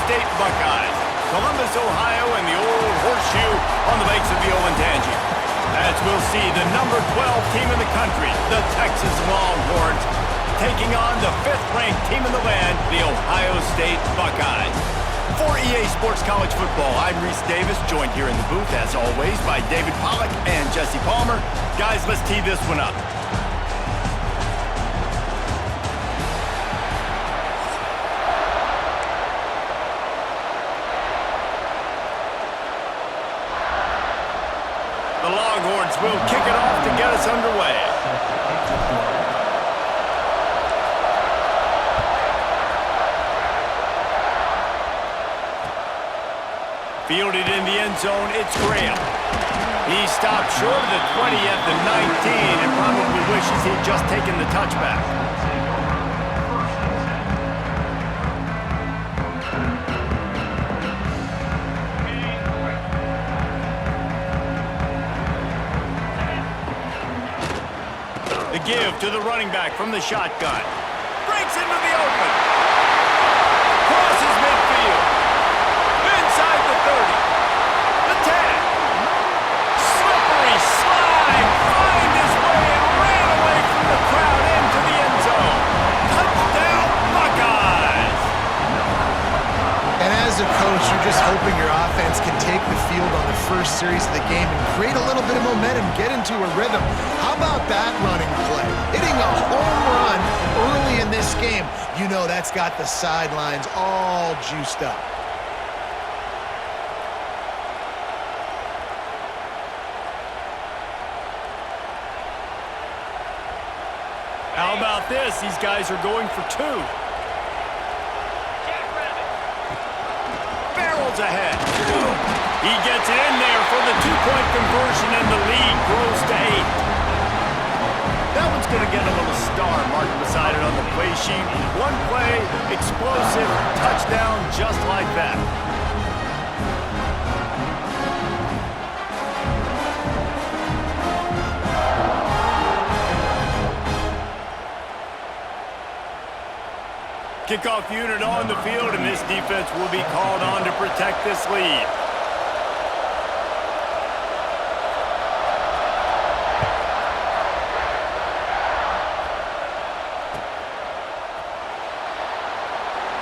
State Buckeyes. Columbus, Ohio, and the old horseshoe on the banks of the Olentangy. As we'll see, the number 12 team in the country, the Texas Longhorns, taking on the 5th-ranked team in the land, the Ohio State Buckeyes. For EA Sports College Football, I'm Reese Davis, joined here in the booth, as always, by David Pollack and Jesse Palmer. Guys, let's tee this one up. The Longhorns will kick it off to get us underway. Fielded in the end zone, it's Graham. He stopped short of the 20 at the 19 and probably wishes he'd just taken the touchback. The give to the running back from the shotgun. Breaks into the open. Crosses midfield. Inside the 30. The tag. Slippery slide. Find his way and ran away from the crowd into the end zone. Touchdown, Buckeyes. And as a coach, you're just hoping your offense can take the field on the first series of the game and create a little bit of momentum, get into a rhythm. How about that running play? Hitting a home run early in this game. You know that's got the sidelines all juiced up. How about this? These guys are going for 2. Barrels ahead. He gets it in there for the 2-point conversion, and the lead grows to 8. That one's going to get a little star marked beside it on the play sheet. One play, explosive, touchdown, just like that. Kickoff unit on the field, and this defense will be called on to protect this lead.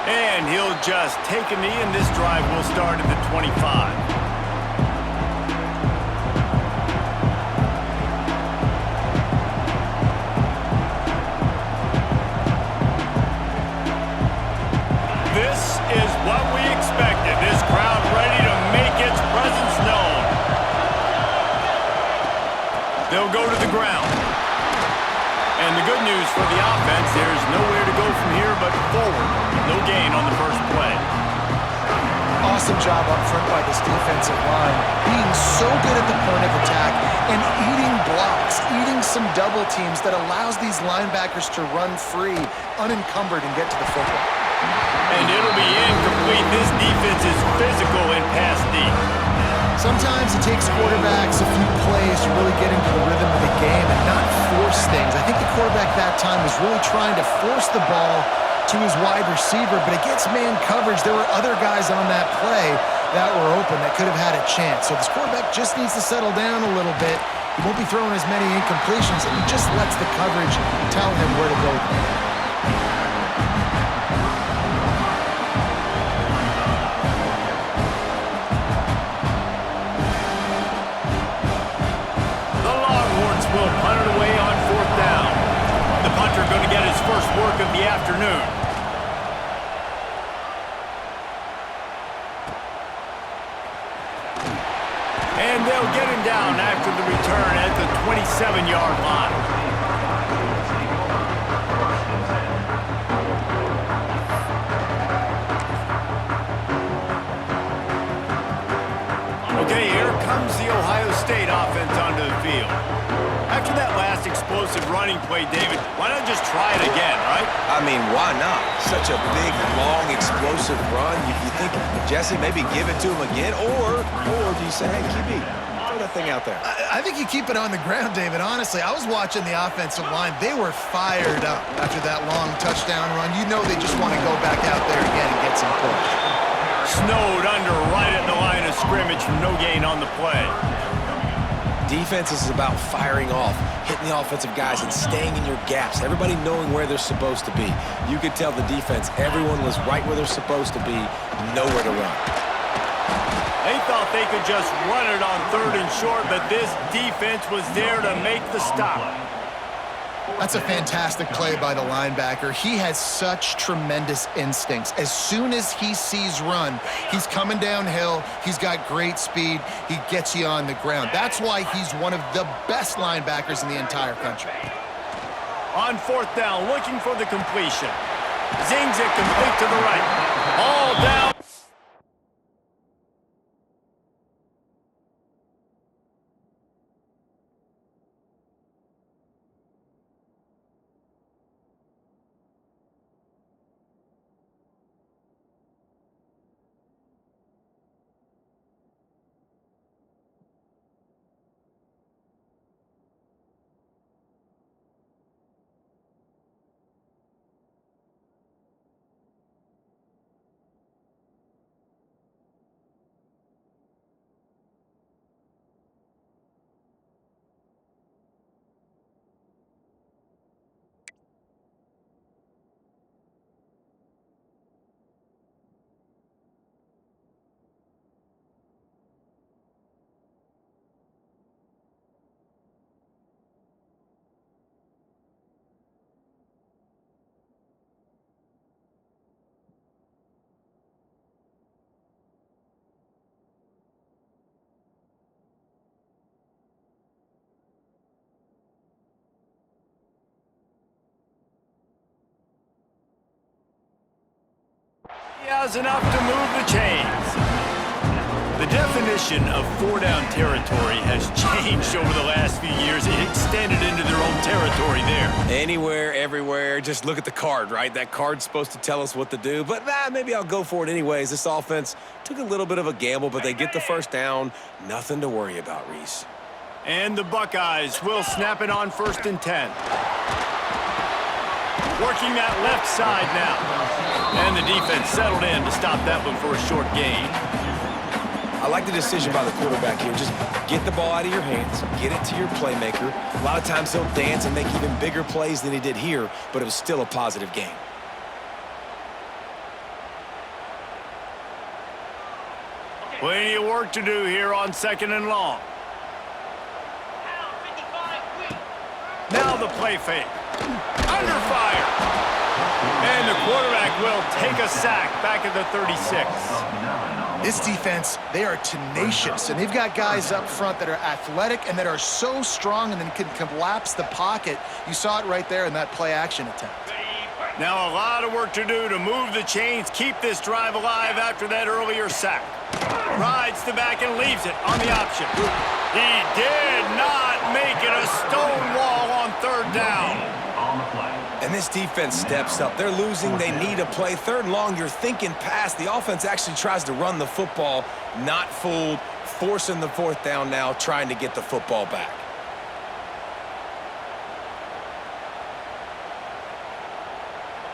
And he'll just take a knee, and this drive will start at the 25. This is what we expected. This crowd ready to make its presence known. They'll go to the ground. And the good news for the offense, there's nowhere to go from here but forward. No gain on the first play. Awesome job up front by this defensive line, being so good at the point of attack and eating blocks, eating some double teams that allows these linebackers to run free, unencumbered, and get to the football. And it'll be incomplete. This defense is physical and pass deep. Sometimes it takes quarterbacks a few plays to really get into the rhythm of the game and not force things. I think the quarterback that time was really trying to force the ball to his wide receiver, but against man coverage, there were other guys on that play that were open that could have had a chance. So this quarterback just needs to settle down a little bit. He won't be throwing as many incompletions, and he just lets the coverage tell him where to go. Will punt it away on 4th down. The punter going to get his first work of the afternoon. And they'll get him down after the return at the 27-yard line. Okay, here comes the Ohio State offense onto the field. After that last explosive running play, David, why not just try it again, right? I mean, why not? Such a big, long, explosive run. You think, Jesse, maybe give it to him again? Or do you say, hey, QB, throw that thing out there? I think you keep it on the ground, David. Honestly, I was watching the offensive line. They were fired up after that long touchdown run. You know they just want to go back out there again and get some push. snowed under right at the line of scrimmage for no gain on the play. Defense is about firing off, hitting the offensive guys, and staying in your gaps. Everybody knowing where they're supposed to be. You could tell the defense, everyone was right where they're supposed to be, nowhere to run. They thought they could just run it on 3rd and short, but this defense was there to make the stop. That's a fantastic play by the linebacker. He has such tremendous instincts. As soon as he sees run, he's coming downhill. He's got great speed. He gets you on the ground. That's why he's one of the best linebackers in the entire country. On 4th down, looking for the completion. Zings it complete to the right. All down. He has enough to move the chains. The definition of 4-down territory has changed over the last few years. It extended into their own territory there. Anywhere, everywhere, just look at the card, right? That card's supposed to tell us what to do, but maybe I'll go for it anyways. This offense took a little bit of a gamble, but they get the first down. Nothing to worry about, Reese. And the Buckeyes will snap it on 1st and 10. Working that left side now. And the defense settled in to stop that one for a short gain. I like the decision by the quarterback here. Just get the ball out of your hands, get it to your playmaker. A lot of times he'll dance and make even bigger plays than he did here, but it was still a positive game. Plenty of work to do here on 2nd and long. Now the play fake. Under fire. And the quarterback will take a sack back at the 36. This defense, they are tenacious, and they've got guys up front that are athletic and that are so strong and then can collapse the pocket. You saw it right there in that play-action attempt. Now a lot of work to do to move the chains, keep this drive alive after that earlier sack. Rides the back and leaves it on the option. He did not make it a stone wall on 3rd down. And this defense steps up. They're losing. They need a play. 3rd and long, you're thinking pass. The offense actually tries to run the football. Not fooled. Forcing the 4th down now, trying to get the football back.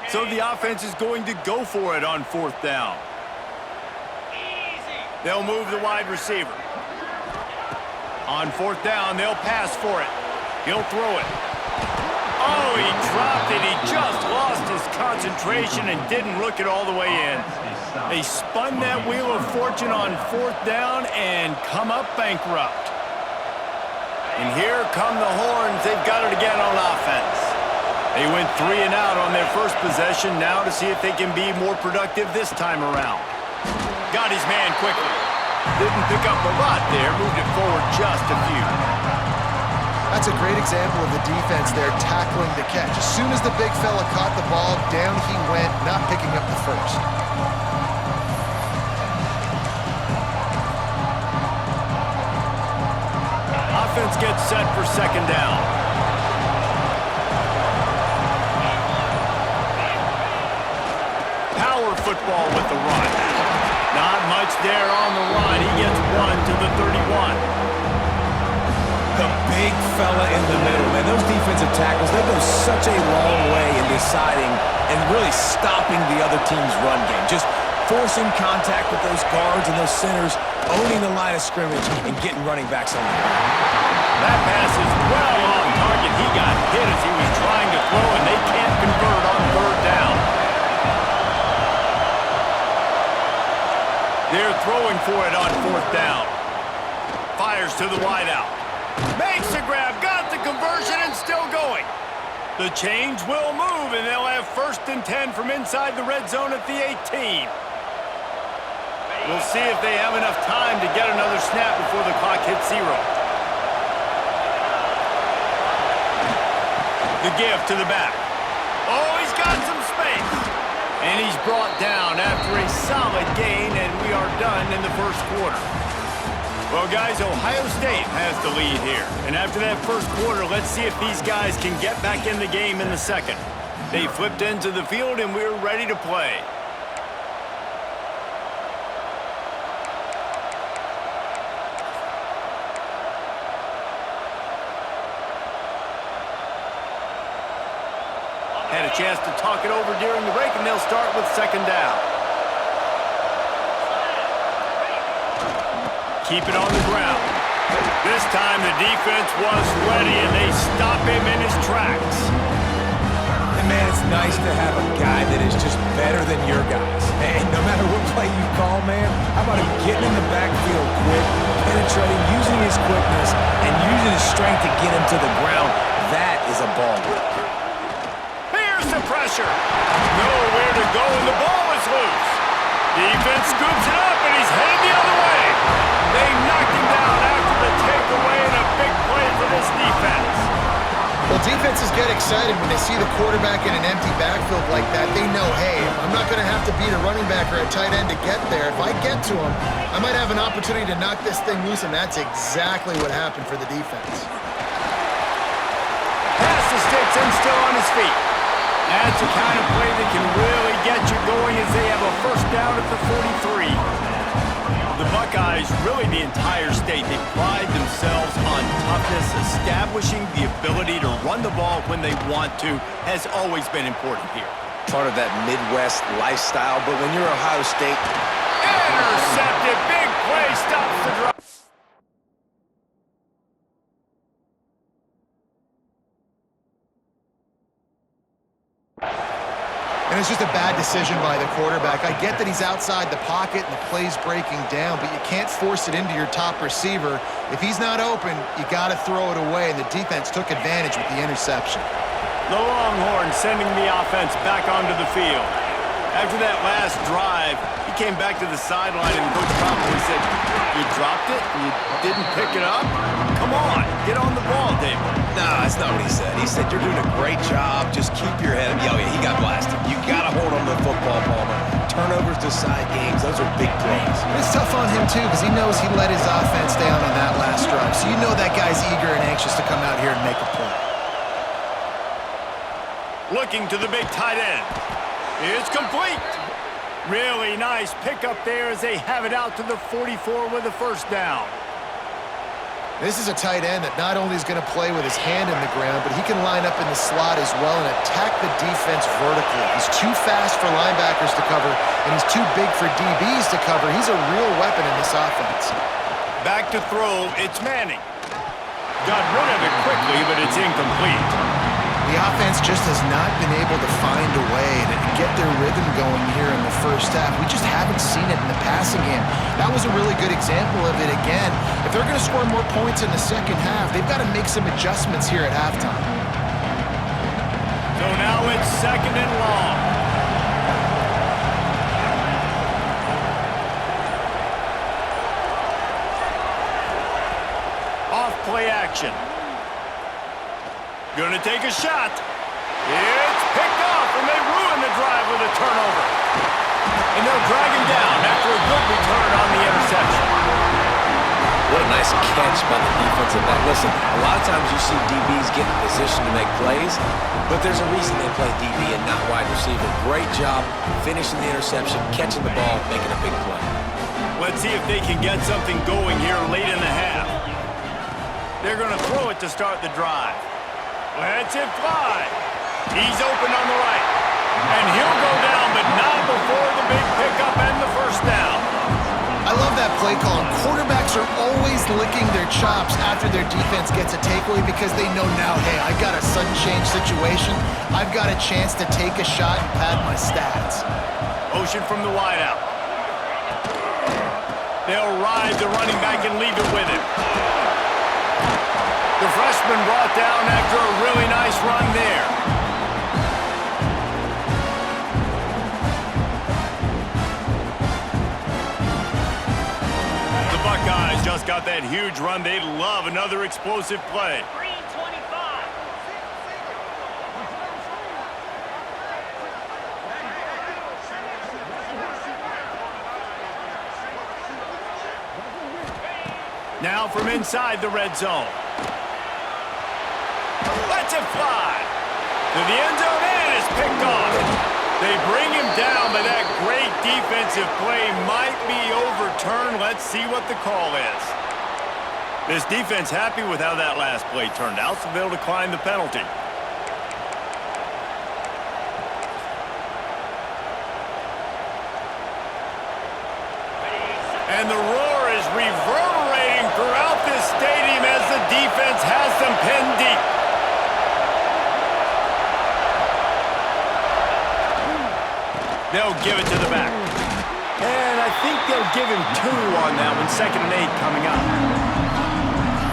So the offense is going to go for it on 4th down. They'll move the wide receiver. On 4th down, they'll pass for it. He'll throw it. Oh, he dropped it. He just lost his concentration and didn't look it all the way in. They spun that wheel of fortune on 4th down and come up bankrupt. And here come the horns. They've got it again on offense. They went 3 and out on their first possession now to see if they can be more productive this time around. Got his man quickly. Didn't pick up a lot there. Moved it forward just a few. That's a great example of the defense there tackling the catch. As soon as the big fella caught the ball, down he went, not picking up the first. Offense gets set for 2nd down. Power football with the run. Not much there on the run. He gets 1 to the 31. The big fella in the middle, man. Those defensive tackles, they go such a long way in deciding and really stopping the other team's run game. Just forcing contact with those guards and those centers, owning the line of scrimmage, and getting running backs on the ground. That pass is well off target. He got hit as he was trying to throw, and they can't convert on third down. They're throwing for it on fourth down. Fires to the wideout. Makes the grab, got the conversion, and still going. The change will move, and they'll have 1st and 10 from inside the red zone at the 18. We'll see if they have enough time to get another snap before the clock hits 0. The give to the back. Oh, he's got some space. And he's brought down after a solid gain, and we are done in the first quarter. Well, guys, Ohio State has the lead here. And after that first quarter, let's see if these guys can get back in the game in the second. They flipped into the field, and we're ready to play. Had a chance to talk it over during the break, and they'll start with 2nd down. Keep it on the ground. This time the defense was ready, and they stop him in his tracks. And man, it's nice to have a guy that is just better than your guys. Hey, no matter what play you call, man, how about him getting in the backfield quick, penetrating, using his quickness, and using his strength to get him to the ground? That is a ball. Here's the pressure. Nowhere to go, and the ball is loose. Defense scoops it up, and he's headed the other way. They knocked him down after the takeaway, and a big play for this defense. Well, defenses get excited when they see the quarterback in an empty backfield like that. They know, hey, I'm not going to have to beat a running back or a tight end to get there. If I get to him, I might have an opportunity to knock this thing loose, and that's exactly what happened for the defense. Pass the sticks and still on his feet. That's the kind of play that can really get you going as they have a 1st down at the 43. The Buckeyes, really the entire state, they pride themselves on toughness. Establishing the ability to run the ball when they want to has always been important here. Part of that Midwest lifestyle, but when you're Ohio State... Intercepted, big play, stops the drive. And it's just a bad decision by the quarterback. I get that he's outside the pocket and the play's breaking down, but you can't force it into your top receiver. If he's not open, you got to throw it away, and the defense took advantage with the interception. The Longhorns sending the offense back onto the field. After that last drive, he came back to the sideline, and Coach probably said, "You dropped it? You didn't pick it up? Come on, get on the ball, David." No, that's not what he said. He said, you're doing a great job. Just keep your head up. Yeah, he got blasted. You got to hold on to the football, Palmer. Turnovers decide games. Those are big plays. It's tough on him, too, because he knows he let his offense down on that last drive. So you know that guy's eager and anxious to come out here and make a play. Looking to the big tight end. It's complete. Really nice pickup there as they have it out to the 44 with a 1st down. This is a tight end that not only is going to play with his hand in the ground, but he can line up in the slot as well and attack the defense vertically. He's too fast for linebackers to cover, and he's too big for DBs to cover. He's a real weapon in this offense. Back to throw, it's Manning. Got rid of it quickly, but it's incomplete. The offense just has not been able to find a way to get their rhythm going here in the first half. We just haven't seen it in the passing game. That was a really good example of it again. If they're going to score more points in the second half, they've got to make some adjustments here at halftime. So now it's 2nd and long. Off play action. Gonna take a shot. It's picked off, and they ruin the drive with a turnover. And they'll drag him down after a good return on the interception. What a nice catch by the defensive back. Listen, a lot of times you see DBs get in position to make plays, but there's a reason they play DB and not wide receiver. Great job finishing the interception, catching the ball, making a big play. Let's see if they can get something going here late in the half. They're going to throw it to start the drive. Let's it fly. He's open on the right, and he'll go down but not before the big pickup and the first down. I love that play call. Quarterbacks are always licking their chops after their defense gets a takeaway because they know now, hey, I got a sudden change situation. I've got a chance to take a shot and pad my stats. Motion from the wideout. They'll ride the running back and leave it with him. The freshman brought down after a really nice run there. The Buckeyes just got that huge run. They'd love another explosive play. Now from inside the red zone. Lets it fly. To the end zone and it's picked off. They bring him down, but that great defensive play might be overturned. Let's see what the call is. This defense happy with how that last play turned out, so they'll decline the penalty. And the roar is reverberating throughout this stadium as the defense has them pinned deep. They'll give it to the back. And I think they'll give him 2 on that one. 2nd and 8 coming up.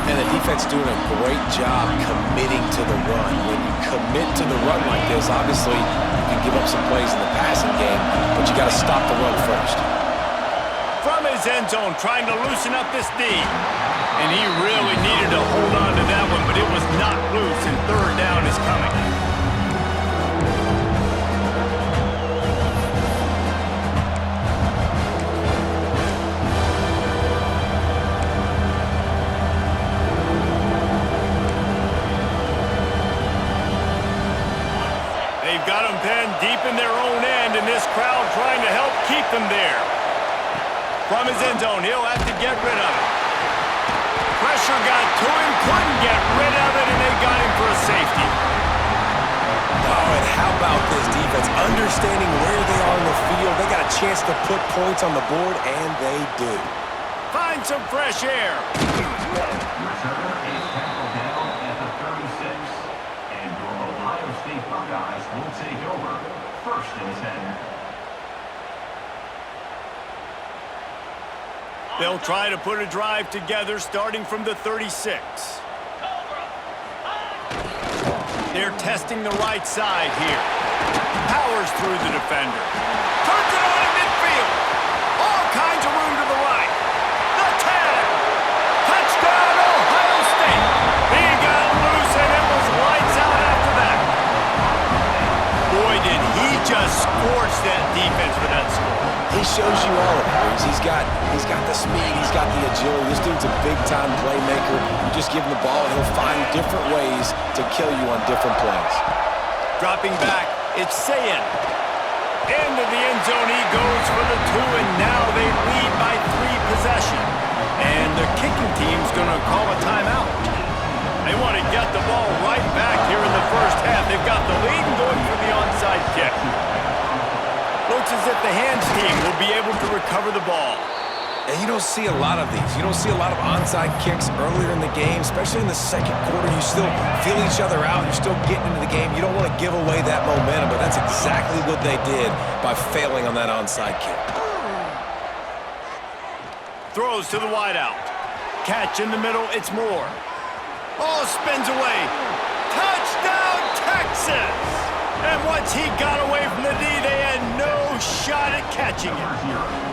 And the defense doing a great job committing to the run. When you commit to the run like this, obviously you can give up some plays in the passing game, but you got to stop the run first. From his end zone, trying to loosen up this D. And he really needed to hold on to that one, but it was not loose, and 3rd down is coming. They've got them pinned deep in their own end, and this crowd trying to help keep them there. From his end zone, he'll have to get rid of it. Pressure got to him, couldn't get rid of it, and they got him for a safety. Oh, and how about this defense? Understanding where they are on the field, they got a chance to put points on the board, and they do. Find some fresh air. Returner is tackled down at the 36, and your Ohio State Buckeyes will take over 1st and 10. They'll try to put a drive together starting from the 36. They're testing the right side here. Powers through the defender. Turns it on in midfield. All kinds of room to the right. The 10. Touchdown, Ohio State. He got loose and it was lights out after that. Boy, did he just scorch that defense for that score. He shows you all of it. He's got the speed, he's got the agility. This dude's a big-time playmaker. You just give him the ball, and he'll find different ways to kill you on different plays. Dropping back, it's Sayin. Into the end zone he goes for the 2, and now they lead by 3 possessions. And the kicking team's going to call a timeout. They want to get the ball right back here in the first half. They've got the lead and going for the onside kick. Looks as if the hands team will be able to recover the ball. And you don't see a lot of these. You don't see a lot of onside kicks earlier in the game, especially in the 2nd quarter. You still feel each other out. You're still getting into the game. You don't want to give away that momentum, but that's exactly what they did by failing on that onside kick. Throws to the wideout. Catch in the middle, it's Moore. Oh, spins away. Touchdown, Texas! And once he got away from the D, they had no shot at catching it.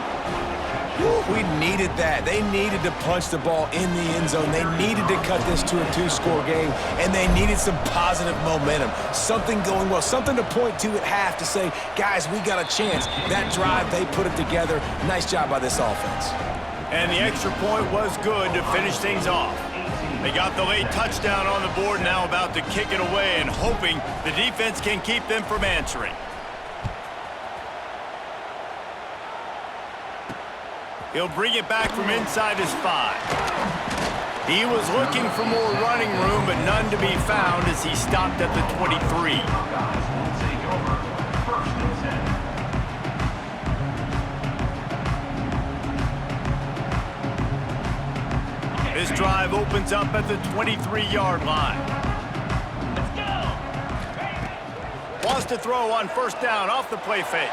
We needed that. They needed to punch the ball in the end zone. They needed to cut this to a 2-score game, and they needed some positive momentum. Something going well, something to point to at half to say, guys, we got a chance. That drive, they put it together. Nice job by this offense. And the extra point was good to finish things off. They got the late touchdown on the board, now about to kick it away and hoping the defense can keep them from answering. He'll bring it back from inside his 5. He was looking for more running room, but none to be found as he stopped at the 23. Buckeyes will take over 1st and 10. This drive opens up at the 23-yard line. Wants to throw on first down off the play fake.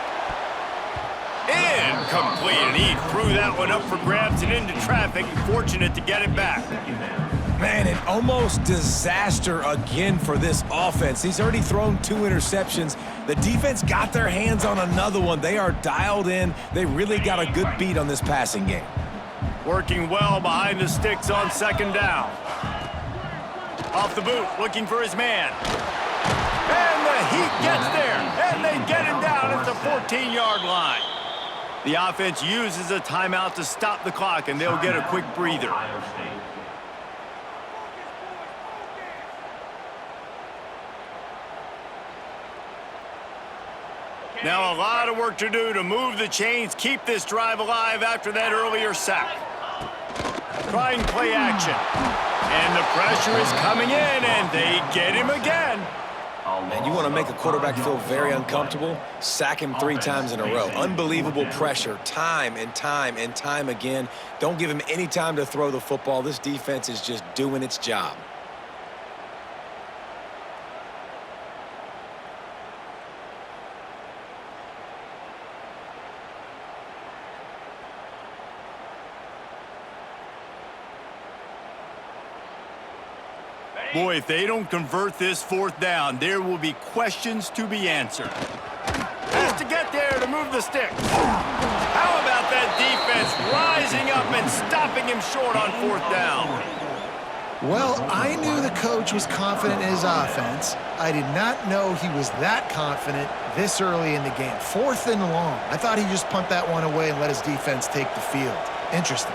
Incomplete, and he threw that one up for grabs and into traffic. Fortunate to get it back. Man, an almost disaster again for this offense. He's already thrown 2 interceptions. The defense got their hands on another one. They are dialed in. They really got a good beat on this passing game. Working well behind the sticks on second down. Off the boot, looking for his man. And the Heat gets there, and they get him down at the 14-yard line. The offense uses a timeout to stop the clock, and they'll get a quick breather. Now a lot of work to do to move the chains, keep this drive alive after that earlier sack. Trying play action. And the pressure is coming in, and they get him again. Man, you want to make a quarterback feel very uncomfortable? Sack him 3 times in a row. Unbelievable pressure, time and time and time again. Don't give him any time to throw the football. This defense is just doing its job. Boy, if they don't convert this fourth down, there will be questions to be answered. Has to get there to move the sticks. How about that defense rising up and stopping him short on fourth down? Well, I knew the coach was confident in his offense. I did not know he was that confident this early in the game. 4th and long. I thought he'd just punt that one away and let his defense take the field. Interesting.